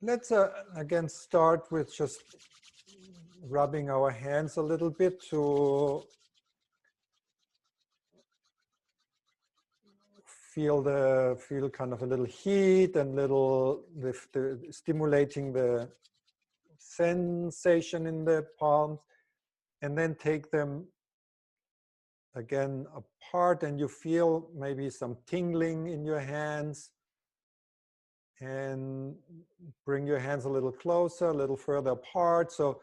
Let's again start with just rubbing our hands a little bit to feel kind of a little heat and the stimulating the sensation in the palms, and then take them again apart, and you feel maybe some tingling in your hands, and bring your hands a little closer, a little further apart, so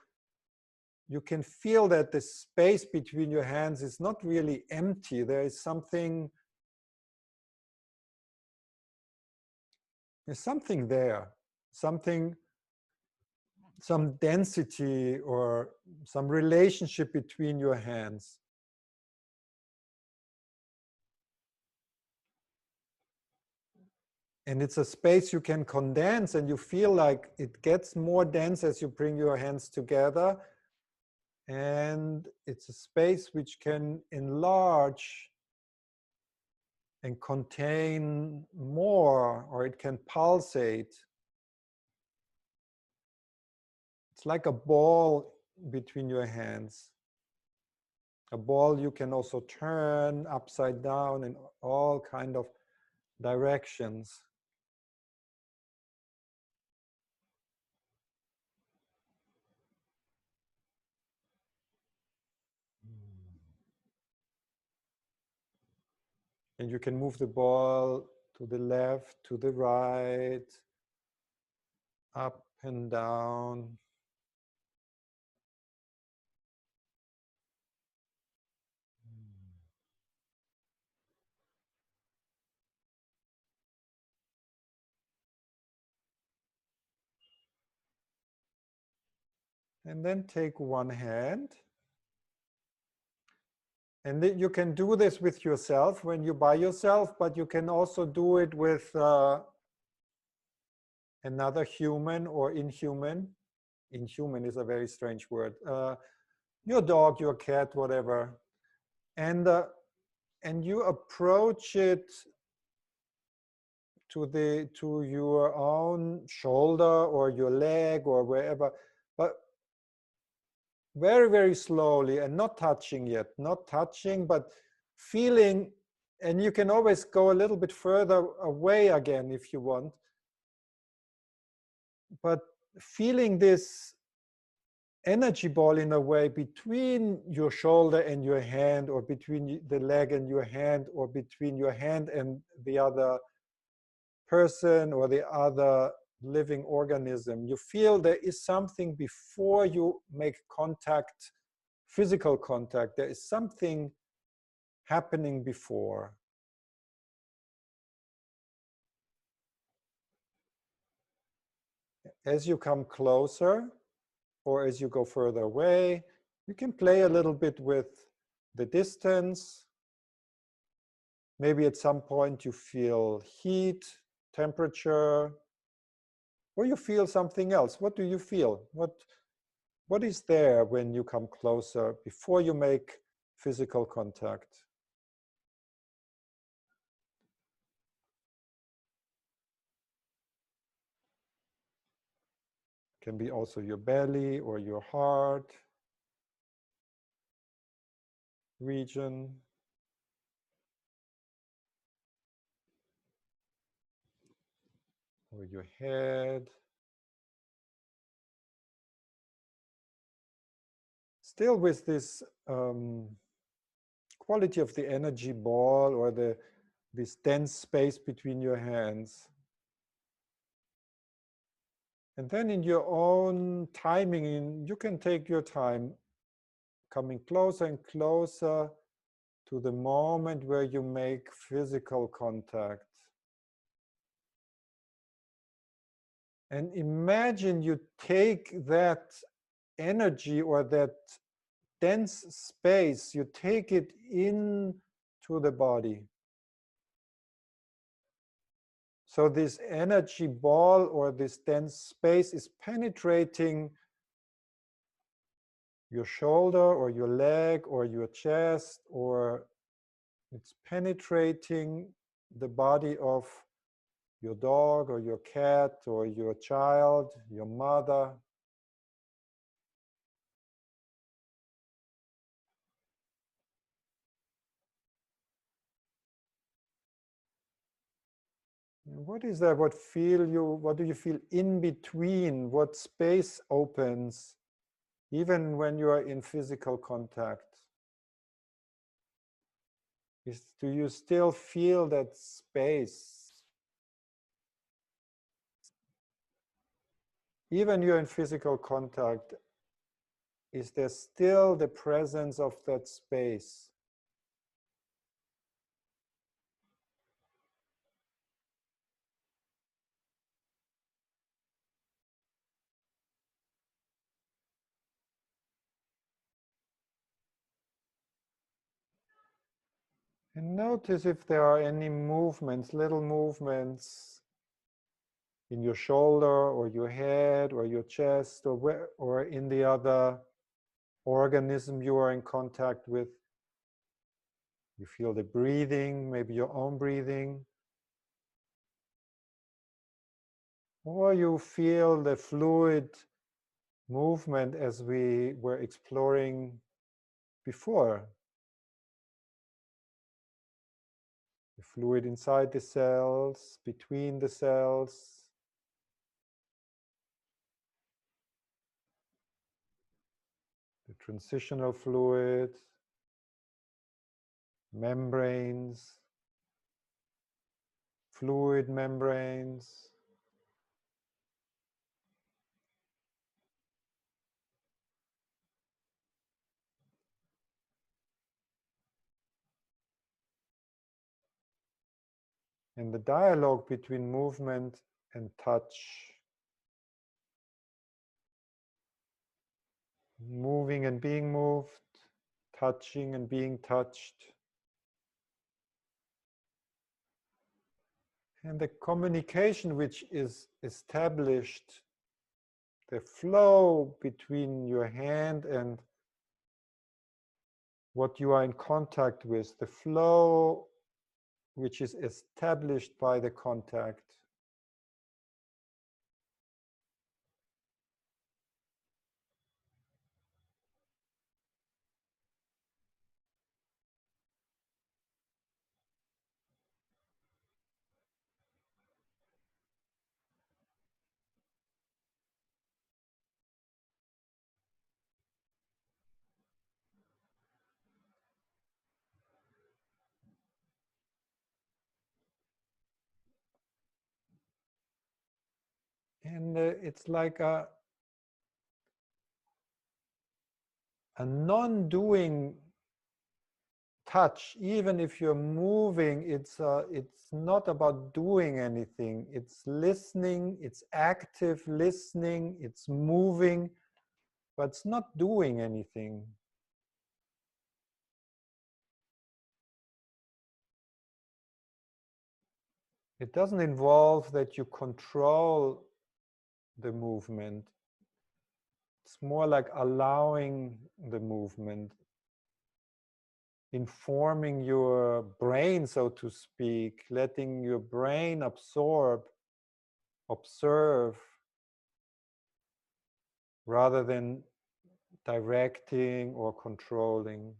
you can feel that the space between your hands is not really empty. There is something, there's something there, something, some density or some relationship between your hands. And it's a space you can condense, and you feel like it gets more dense as you bring your hands together. And it's a space which can enlarge and contain more, or it can pulsate. It's like a ball between your hands. A ball you can also turn upside down in all kind of directions. And you can move the ball to the left, to the right, up and down. And then take one hand. And then you can do this with yourself when you're by yourself, but you can also do it with another human or inhuman. Inhuman is a very strange word. Your dog, your cat, whatever. And you approach it to your own shoulder or your leg or wherever, but very, very slowly, and not touching yet, not touching, but feeling. And you can always go a little bit further away again if you want, but feeling this energy ball in a way between your shoulder and your hand, or between the leg and your hand, or between your hand and the other person or the other living organism. You feel there is something before you make contact, physical contact. There is something happening before. As you come closer or as you go further away, you can play a little bit with the distance. Maybe at some point you feel heat, temperature, or you feel something else. What do you feel? What is there when you come closer before you make physical contact? Can be also your belly or your heart region. Or your head. Still with this quality of the energy ball, or this dense space between your hands. And then in your own timing, you can take your time coming closer and closer to the moment where you make physical contact. And imagine you take that energy or that dense space, you take it into the body. So this energy ball or this dense space is penetrating your shoulder or your leg or your chest, or it's penetrating the body of your dog or your cat or your child, your mother. What is that? What do you feel in between? What space opens even when you are in physical contact? Do you still feel that space? Even you're in physical contact, is there still the presence of that space? And notice if there are any movements, little movements in your shoulder or your head or your chest or in the other organism you are in contact with. You feel the breathing, maybe your own breathing. Or you feel the fluid movement as we were exploring before. The fluid inside the cells, between the cells. The transitional fluid, membranes, fluid membranes. And the dialogue between movement and touch. Moving and being moved, touching and being touched. And the communication which is established, the flow between your hand and what you are in contact with, the flow which is established by the contact. And it's like a non-doing touch. Even if you're moving, it's not about doing anything. It's listening, it's active listening, it's moving, but it's not doing anything. It doesn't involve that you control the movement. It's more like allowing the movement, informing your brain, so to speak, letting your brain absorb, observe, rather than directing or controlling.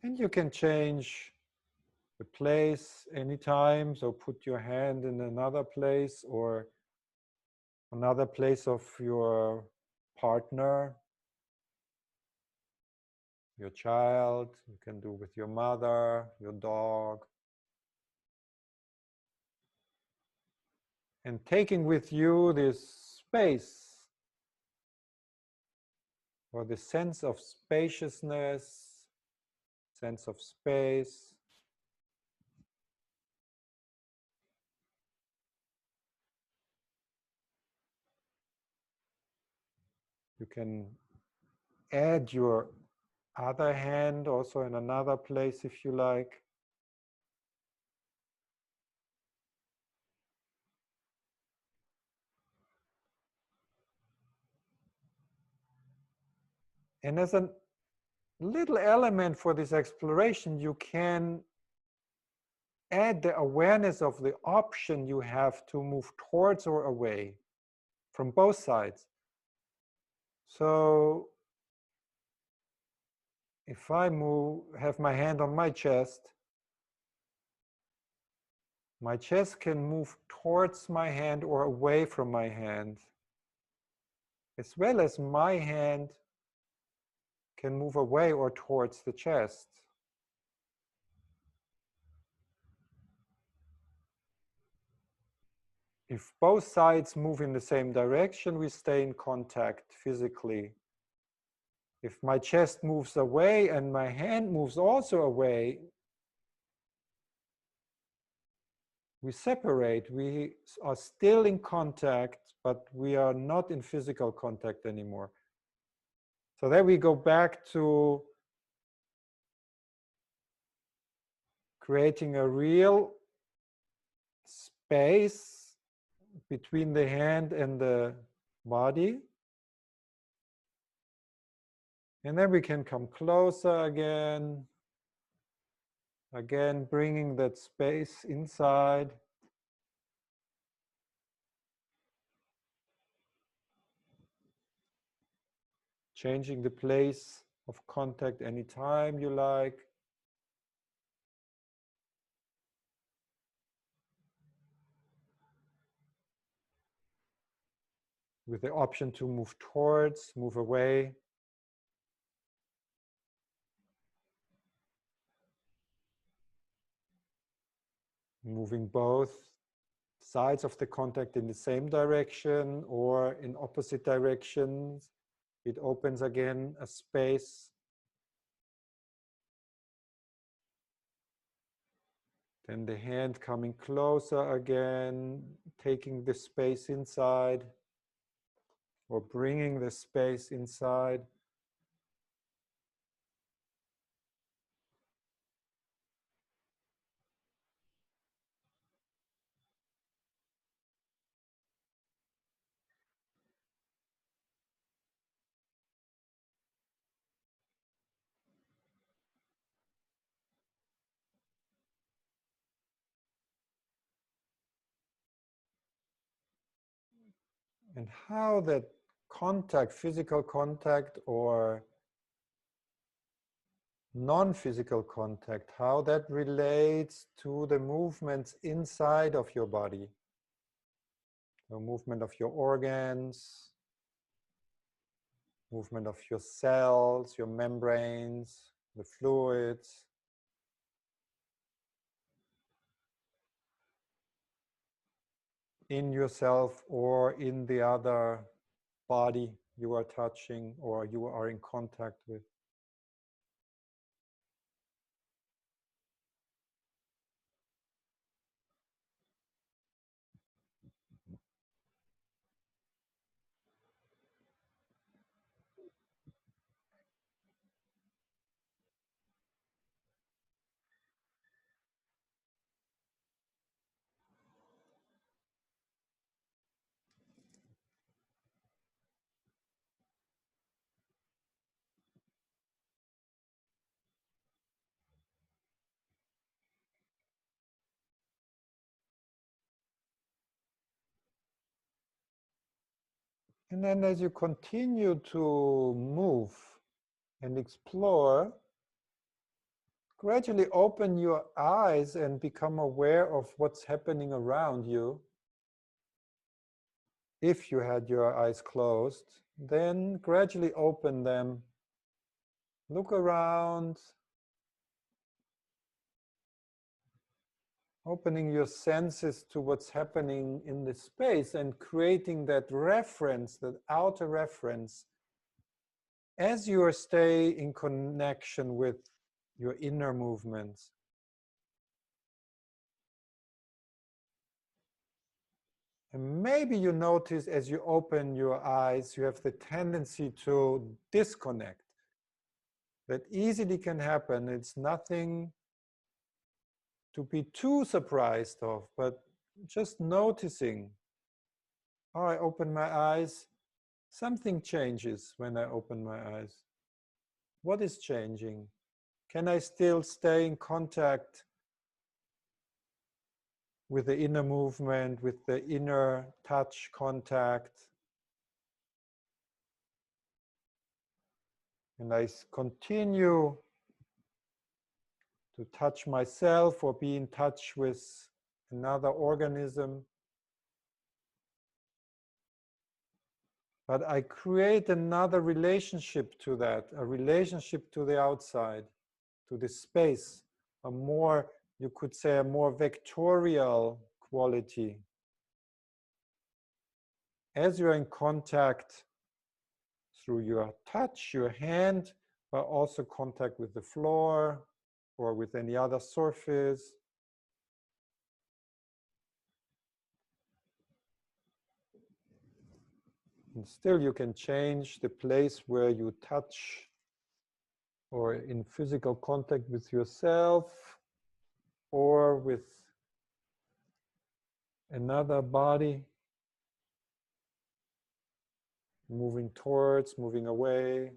And you can change the place anytime, so put your hand in another place or another place of your partner, your child. You can do with your mother, your dog. And taking with you this space or the sense of spaciousness, sense of space. You can add your other hand also in another place if you like. And little element for this exploration, you can add the awareness of the option you have to move towards or away from both sides. So if I have my hand on my chest can move towards my hand or away from my hand, as well as my hand can move away or towards the chest. If both sides move in the same direction, we stay in contact physically. If my chest moves away and my hand moves also away, we separate. We are still in contact, but we are not in physical contact anymore. So there we go back to creating a real space between the hand and the body. And then we can come closer again. Again, bringing that space inside. Changing the place of contact anytime you like. With the option to move towards, move away. Moving both sides of the contact in the same direction or in opposite directions. It opens again a space. Then the hand coming closer again, taking the space inside or bringing the space inside. And how that contact, physical contact or non-physical contact, how that relates to the movements inside of your body, the movement of your organs, movement of your cells, your membranes, the fluids. In yourself or in the other body you are touching or you are in contact with. And then as you continue to move and explore, gradually open your eyes and become aware of what's happening around you. If you had your eyes closed, then gradually open them. Look around, opening your senses to what's happening in the space and creating that reference, that outer reference, as you stay in connection with your inner movements. And maybe you notice as you open your eyes, you have the tendency to disconnect. That easily can happen. It's nothing to be too surprised of, but just noticing, oh, I open my eyes, something changes when I open my eyes. What is changing? Can I still stay in contact with the inner movement, with the inner touch contact? And I continue to touch myself or be in touch with another organism. But I create another relationship to that, a relationship to the outside, to the space, a more, you could say, a more vectorial quality. As you're in contact through your touch, your hand, but also contact with the floor or with any other surface. And still you can change the place where you touch or in physical contact with yourself or with another body, moving towards, moving away.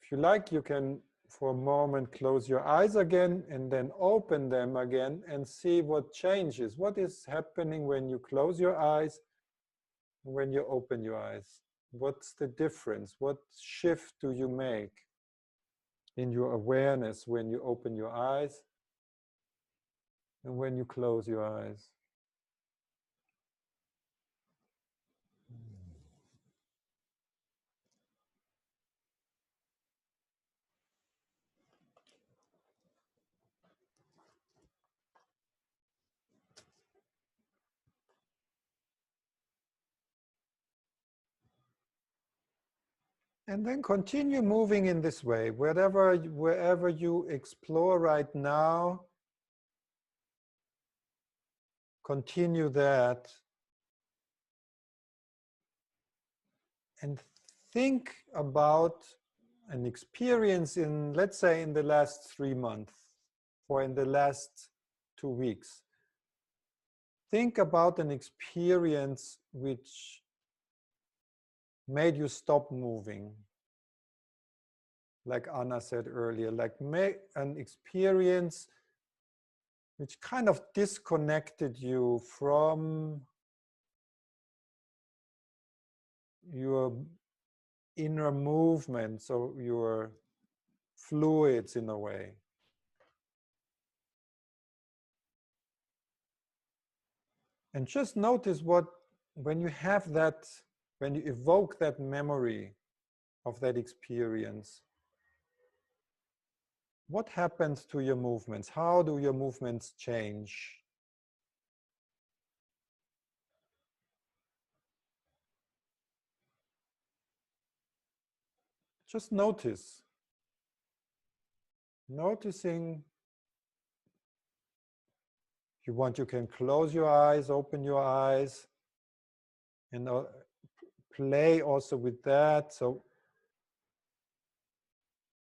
If you like, you can for a moment close your eyes again and then open them again and see what changes. What is happening when you close your eyes and when you open your eyes? What's the difference? What shift do you make in your awareness when you open your eyes and when you close your eyes? And then continue moving in this way. Wherever you explore right now, continue that. And think about an experience in, let's say, in the last 3 months or in the last 2 weeks. Think about an experience which made you stop moving. Like Anna said earlier, like an experience which kind of disconnected you from your inner movement, so your fluids in a way. And just notice when you have that, when you evoke that memory of that experience, what happens to your movements? How do your movements change? Just notice. Noticing. If you want, you can close your eyes, open your eyes, and play also with that. So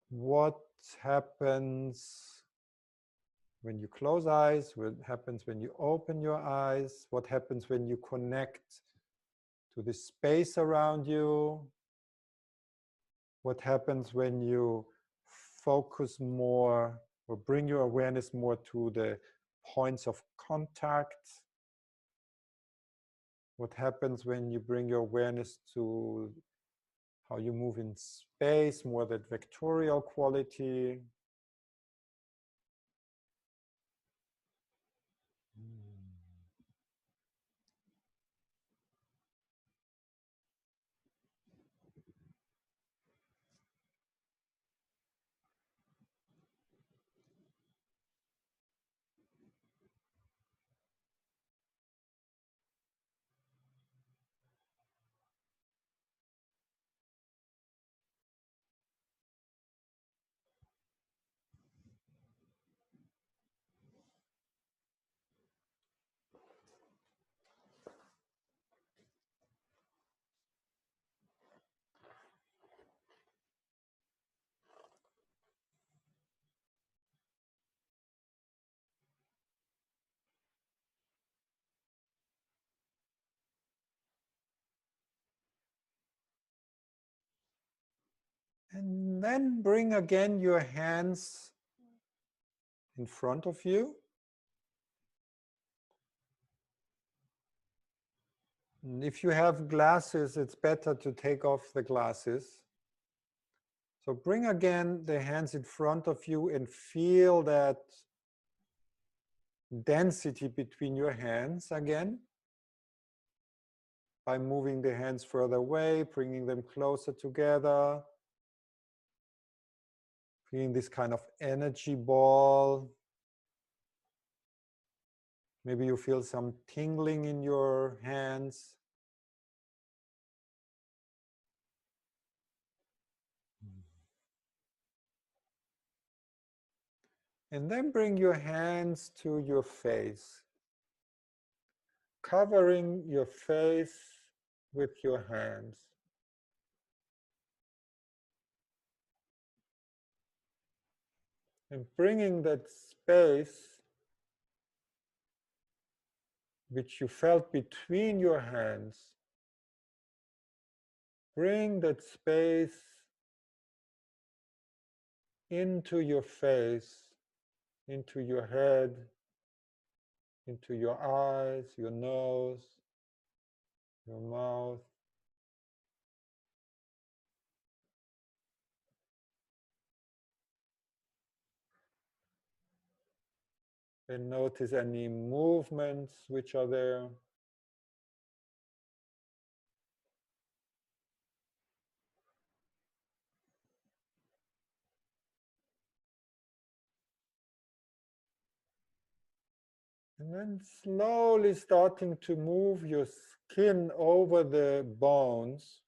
what happens when you close eyes? What happens when you open your eyes? What happens when you connect to the space around you? What happens when you focus more or bring your awareness more to the points of contact? What happens when you bring your awareness to how you move in space, more that vectorial quality? And then bring again your hands in front of you. And if you have glasses, it's better to take off the glasses. So bring again the hands in front of you and feel that density between your hands again by moving the hands further away, bringing them closer together. Feeling this kind of energy ball. Maybe you feel some tingling in your hands. And then bring your hands to your face, covering your face with your hands. And bringing that space which you felt between your hands, bring that space into your face, into your head, into your eyes, your nose, your mouth. And notice any movements which are there. And then slowly starting to move your skin over the bones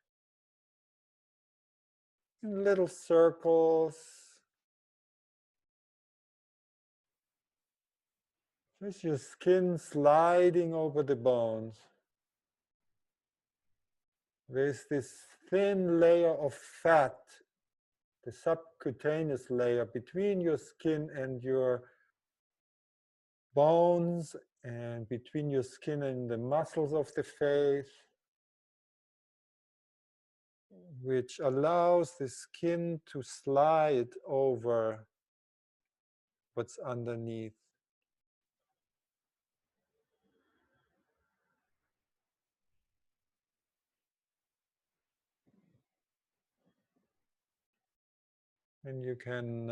in little circles. Just your skin sliding over the bones. There's this thin layer of fat, the subcutaneous layer between your skin and your bones, and between your skin and the muscles of the face, which allows the skin to slide over what's underneath. And you can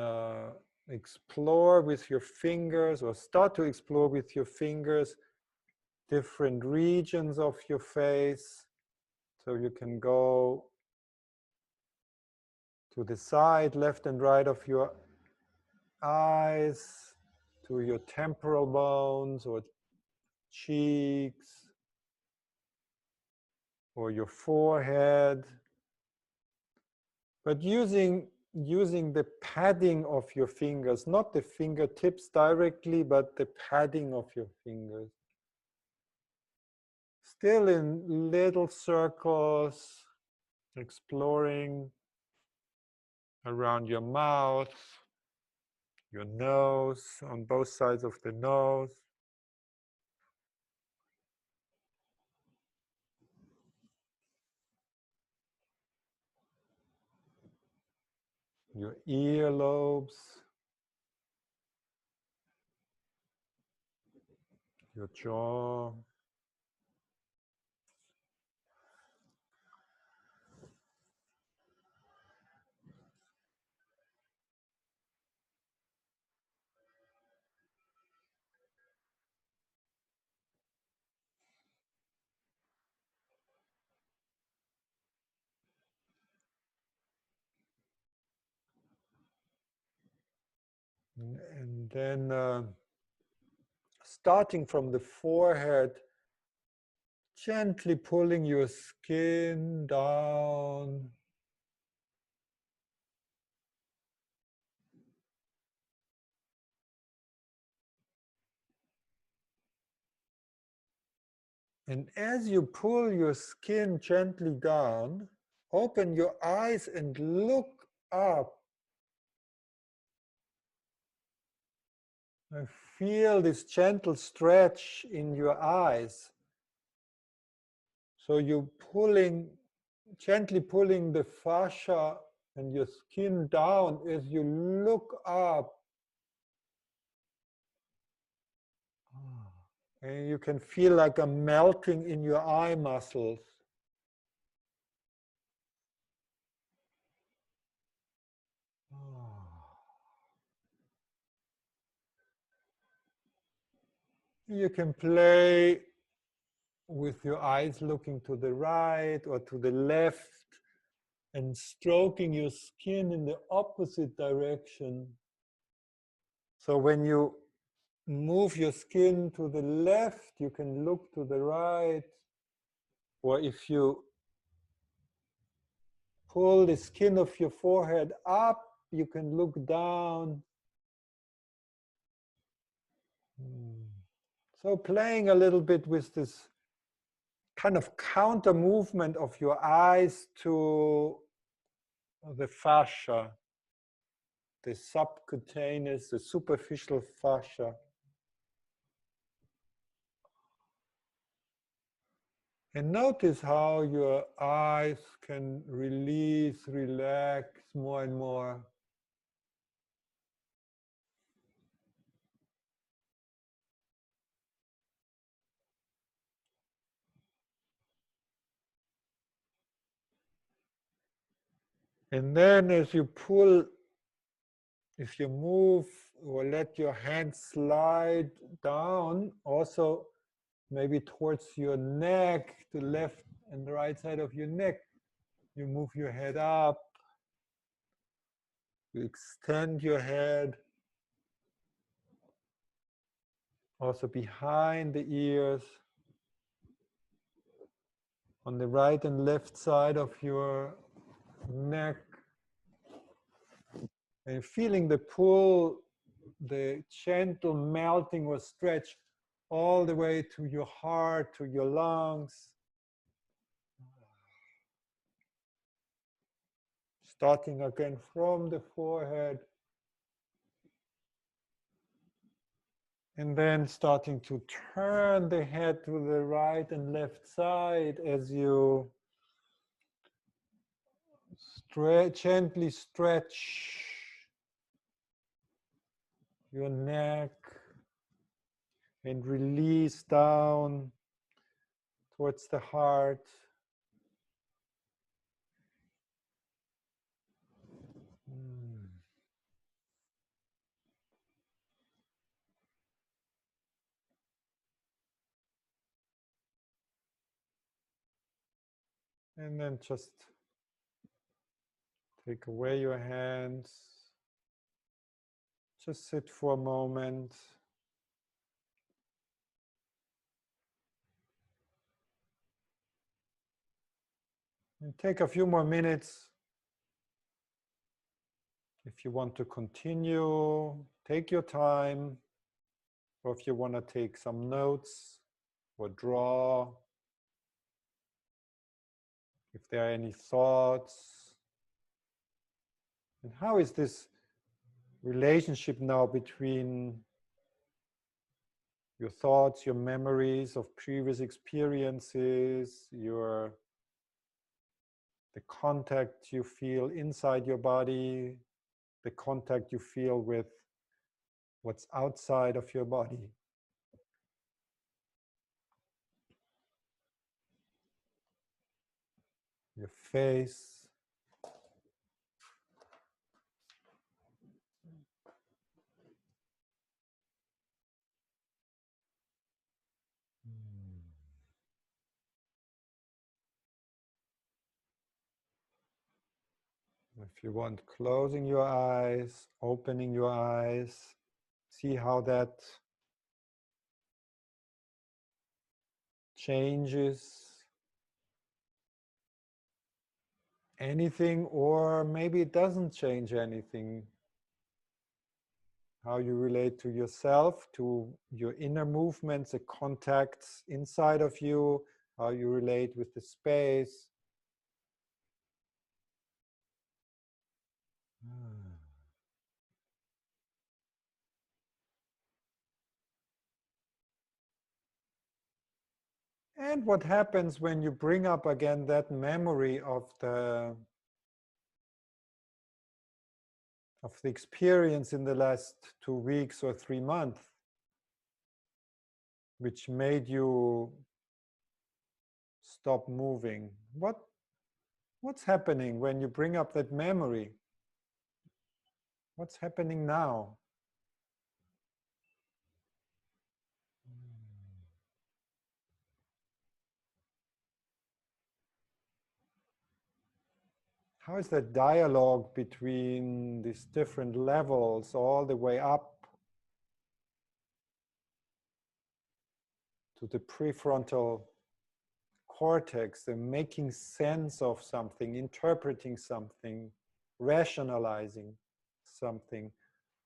explore with your fingers, or start to explore with your fingers, different regions of your face. So you can go to the side, left and right of your eyes, to your temporal bones or cheeks, or your forehead. But using the padding of your fingers, not the fingertips directly, but the padding of your fingers. Still in little circles, exploring around your mouth, your nose, on both sides of the nose. Your earlobes, your jaw. And then starting from the forehead, gently pulling your skin down. And as you pull your skin gently down, open your eyes and look up. And feel this gentle stretch in your eyes. So you're gently pulling the fascia and your skin down as you look up. And you can feel like a melting in your eye muscles. You can play with your eyes looking to the right or to the left and stroking your skin in the opposite direction. So when you move your skin to the left, you can look to the right. Or if you pull the skin of your forehead up, you can look down. So playing a little bit with this kind of counter movement of your eyes to the fascia, the subcutaneous, the superficial fascia. And notice how your eyes can release, relax more and more. And then as you pull, if you move or let your hand slide down, also maybe towards your neck, the left and the right side of your neck, you move your head up, you extend your head, also behind the ears, on the right and left side of your neck, and feeling the pull, the gentle melting or stretch all the way to your heart, to your lungs. Starting again from the forehead. And then starting to turn the head to the right and left side as you gently stretch your neck and release down towards the heart. And then just take away your hands. Just sit for a moment. And take a few more minutes. If you want to continue, take your time. Or if you want to take some notes or draw, if there are any thoughts. And how is this relationship now between your thoughts, your memories of previous experiences, the contact you feel inside your body, the contact you feel with what's outside of your body? Your face. If you want, closing your eyes, opening your eyes, see how that changes anything, or maybe it doesn't change anything. How you relate to yourself, to your inner movements, the contacts inside of you, how you relate with the space. And what happens when you bring up again that memory of the of the experience in the last 2 weeks or 3 months, which made you stop moving? What's happening when you bring up that memory? What's happening now? How is that dialogue between these different levels all the way up to the prefrontal cortex, the making sense of something, interpreting something, rationalizing something,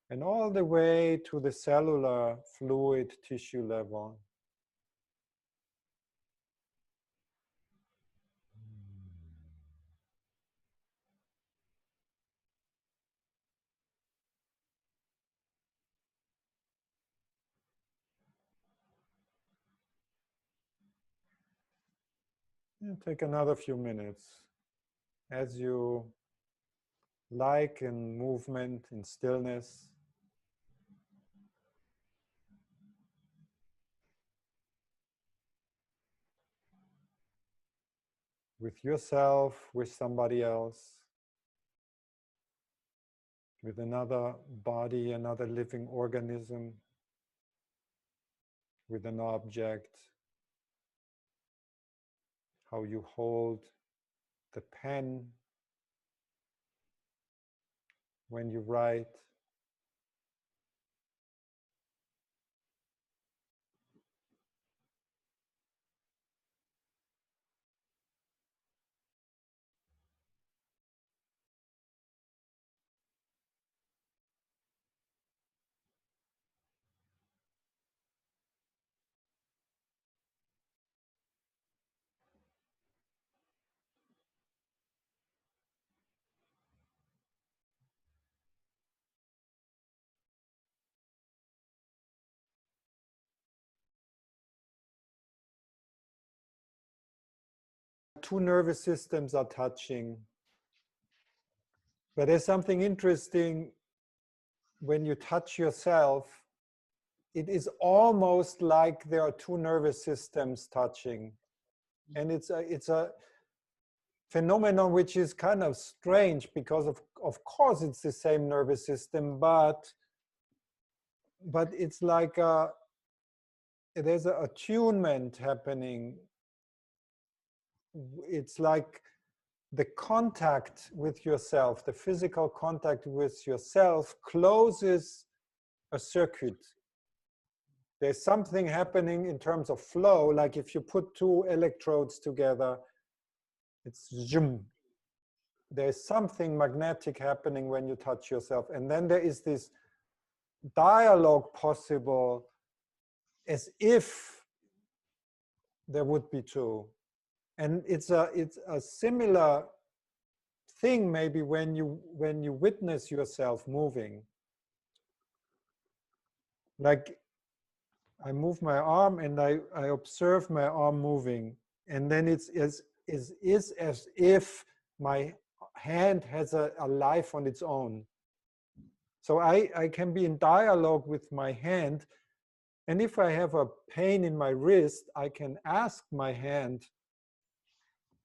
and all the way to the cellular fluid tissue level? And take another few minutes as you like in movement, in stillness. With yourself, with somebody else, with another body, another living organism, with an object, how you hold the pen when you write. Two nervous systems are touching. But there's something interesting when you touch yourself. It is almost like there are two nervous systems touching. And it's a phenomenon which is kind of strange because of course it's the same nervous system, but it's like there's an attunement happening. It's like the contact with yourself, the physical contact with yourself closes a circuit. There's something happening in terms of flow, like if you put two electrodes together, it's zoom. There's something magnetic happening when you touch yourself. And then there is this dialogue possible as if there would be two. And it's a similar thing maybe when you witness yourself moving. Like I move my arm and I observe my arm moving, and then it's as if my hand has a life on its own. So I can be in dialogue with my hand, and if I have a pain in my wrist, I can ask my hand,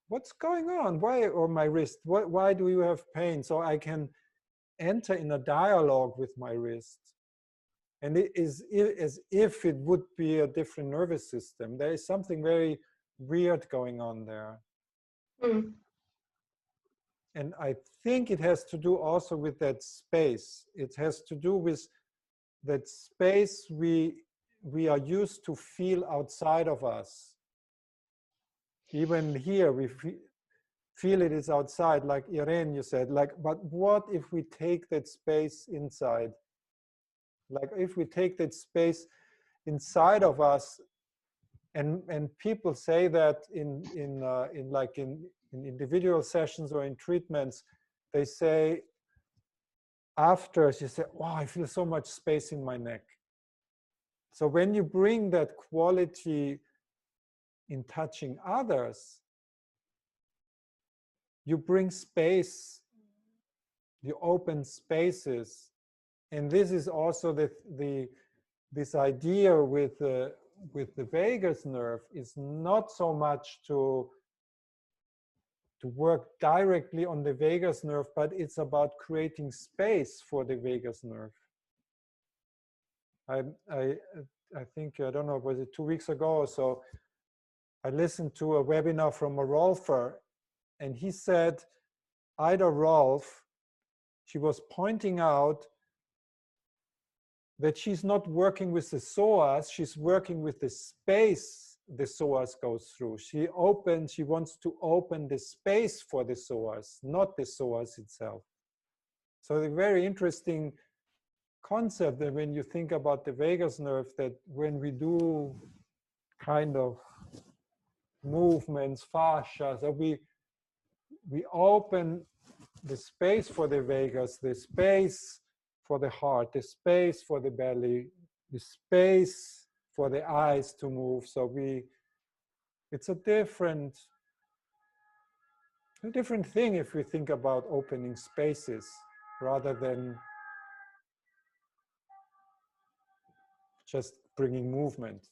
what's going on? Why, or my wrist, why do you have pain? So I can enter in a dialogue with my wrist. And it is as if it would be a different nervous system. There is something very weird going on there. Mm. And I think it has to do also with that space. It has to do with that space we are used to feel outside of us. Even here, we feel it is outside, like Irene, you said, like, but what if we take that space inside? Like if we take that space inside of us, and people say that in individual sessions or in treatments, they say after, she said, wow, I feel so much space in my neck. So when you bring that quality in touching others, you bring space, the open spaces. And this is also this idea with the vagus nerve is not so much to work directly on the vagus nerve, but it's about creating space for the vagus nerve. I think, I don't know, was it 2 weeks ago or so, I listened to a webinar from a Rolfer, and he said, Ida Rolf, she was pointing out that she's not working with the psoas, she's working with the space the psoas goes through. She wants to open the space for the psoas, not the psoas itself. So a very interesting concept that when you think about the vagus nerve, that when we do kind of movements, fascia, so we open the space for the vagus, the space for the heart, the space for the belly, the space for the eyes to move. So it's a different thing if we think about opening spaces rather than just bringing movement.